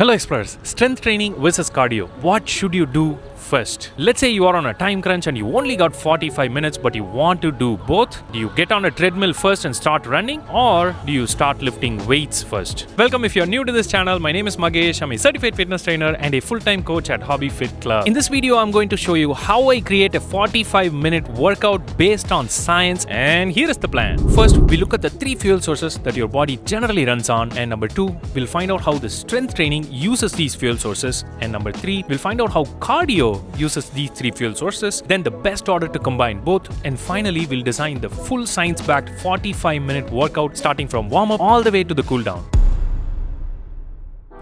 Hello explorers, strength training versus cardio. What should you do first? Let's say you are on a time crunch and you only got 45 minutes but you want to do both. Do you get on a treadmill first and start running, or do you start lifting weights first? Welcome if you're new to this channel. My name is Magesh. I'm a certified fitness trainer and a full-time coach at Hobby Fit Club. In this video, I'm going to show you how I create a 45-minute workout based on science, and here is the plan. First, we look at the 3 fuel sources that your body generally runs on, and number 2, we'll find out how the strength training uses these fuel sources, and number 3, we'll find out how cardio uses these 3 fuel sources, then the best order to combine both, and finally we'll design the full science-backed 45-minute workout starting from warm-up all the way to the cool-down.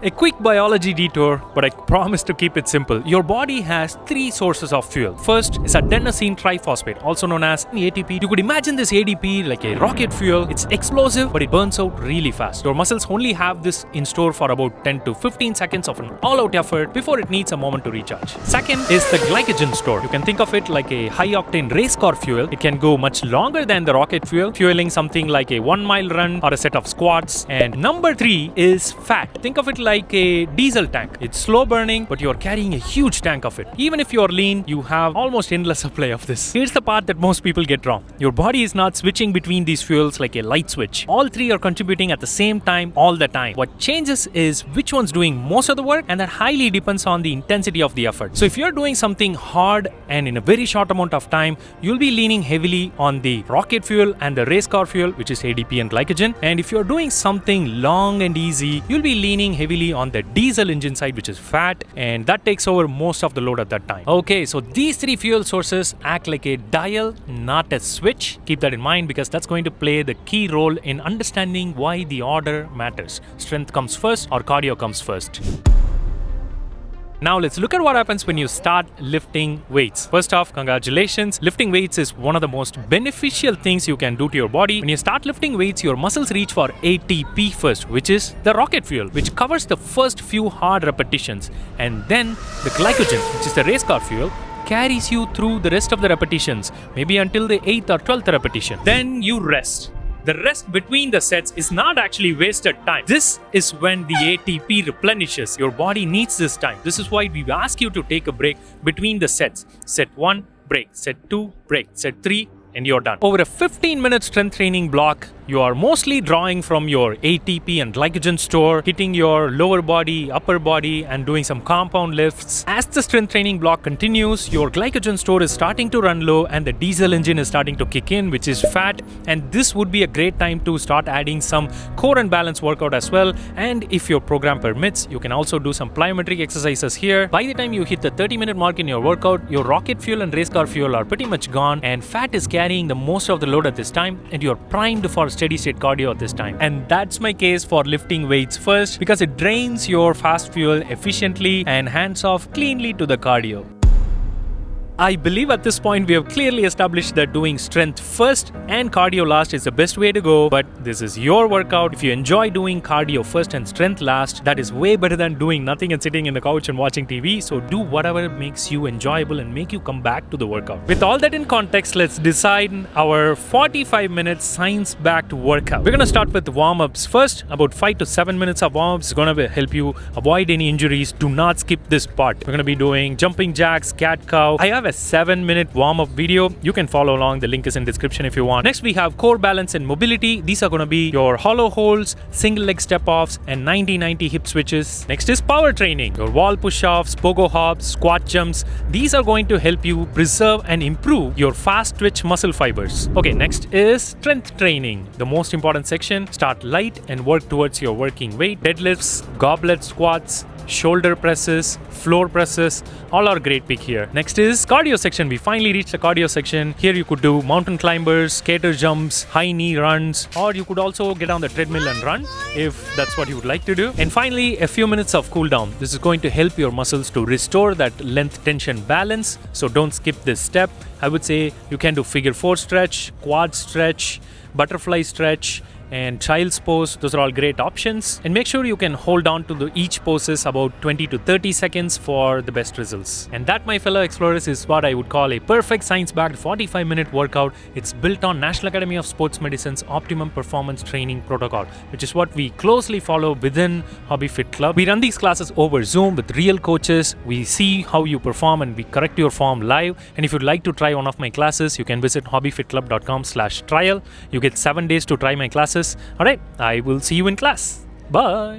A quick biology detour, but I promise to keep it simple. Your body has 3 sources of fuel. First is adenosine triphosphate, also known as ATP. You could imagine this ADP like a rocket fuel. It's explosive, but it burns out really fast. Your muscles only have this in store for about 10 to 15 seconds of an all-out effort before it needs a moment to recharge. Second is the glycogen store. You can think of it like a high-octane race car fuel. It can go much longer than the rocket fuel, fueling something like a 1-mile run or a set of squats. And number 3 is fat. Think of it like a diesel tank. It's slow burning, but you're carrying a huge tank of it. Even if you're lean, you have almost endless supply of this. Here's the part that most people get wrong. Your body is not switching between these fuels like a light switch. All 3 are contributing at the same time, all the time. What changes is which one's doing most of the work, and that highly depends on the intensity of the effort. So if you're doing something hard and in a very short amount of time, you'll be leaning heavily on the rocket fuel and the race car fuel, which is ADP and glycogen. And if you're doing something long and easy, you'll be leaning heavily on the diesel engine side, which is fat, and that takes over most of the load at that time. Okay, so these 3 fuel sources act like a dial, not a switch. Keep that in mind because that's going to play the key role in understanding why the order matters. Strength comes first or cardio comes first. Now let's look at what happens when you start lifting weights. First off, congratulations. Lifting weights is one of the most beneficial things you can do to your body. When you start lifting weights, your muscles reach for ATP first, which is the rocket fuel, which covers the first few hard repetitions. And then the glycogen, which is the race car fuel, carries you through the rest of the repetitions, maybe until the 8th or 12th repetition. Then you rest. The rest between the sets is not actually wasted time. This is when the ATP replenishes. Your body needs this time. This is why we ask you to take a break between the sets. Set 1, break. Set 2, break. Set 3, and you're done. Over a 15-minute strength training block, you are mostly drawing from your ATP and glycogen store, hitting your lower body, upper body, and doing some compound lifts. As the strength training block continues, your glycogen store is starting to run low and the diesel engine is starting to kick in, which is fat. And this would be a great time to start adding some core and balance workout as well. And if your program permits, you can also do some plyometric exercises here. By the time you hit the 30-minute mark in your workout, your rocket fuel and race car fuel are pretty much gone, and fat is carrying the most of the load at this time, and you're primed for steady state cardio at this time. And that's my case for lifting weights first, because it drains your fast fuel efficiently and hands off cleanly to the cardio. I believe at this point we have clearly established that doing strength first and cardio last is the best way to go, but this is your workout. If you enjoy doing cardio first and strength last, that is way better than doing nothing and sitting in the couch and watching TV. So do whatever makes you enjoyable and make you come back to the workout. With all that in context, let's decide our 45-minute science-backed workout. We're going to start with warm-ups first. About 5 to 7 minutes of warm-ups is going to help you avoid any injuries. Do not skip this part. We're going to be doing jumping jacks, cat-cow. I have a 7-minute warm-up video. You can follow along. The link is in description if you want. Next, we have core balance and mobility. These are going to be your hollow holds, single leg step-offs, and 90-90 hip switches. Next is power training. Your wall push-offs, pogo hops, squat jumps. These are going to help you preserve and improve your fast twitch muscle fibers. Okay, next is strength training. The most important section. Start light and work towards your working weight. Deadlifts, goblet squats, shoulder presses, floor presses, all are great pick here. Next is cardio section. We finally reached the cardio section. Here you could do mountain climbers, skater jumps, high knee runs, or you could also get on the treadmill and run if that's what you would like to do. And finally, a few minutes of cool down. This is going to help your muscles to restore that length tension balance. So don't skip this step. I would say you can do figure 4 stretch, quad stretch, butterfly stretch, and child's pose. Those are all great options. And make sure you can hold on to each poses about 20 to 30 seconds for the best results. And that, my fellow explorers, is what I would call a perfect science-backed 45-minute workout. It's built on National Academy of Sports Medicine's Optimum Performance Training Protocol, which is what we closely follow within Hobby Fit Club. We run these classes over Zoom with real coaches. We see how you perform and we correct your form live. And if you'd like to try one of my classes, you can visit hobbyfitclub.com/trial. You get 7 days to try my classes. Alright, I will see you in class. Bye.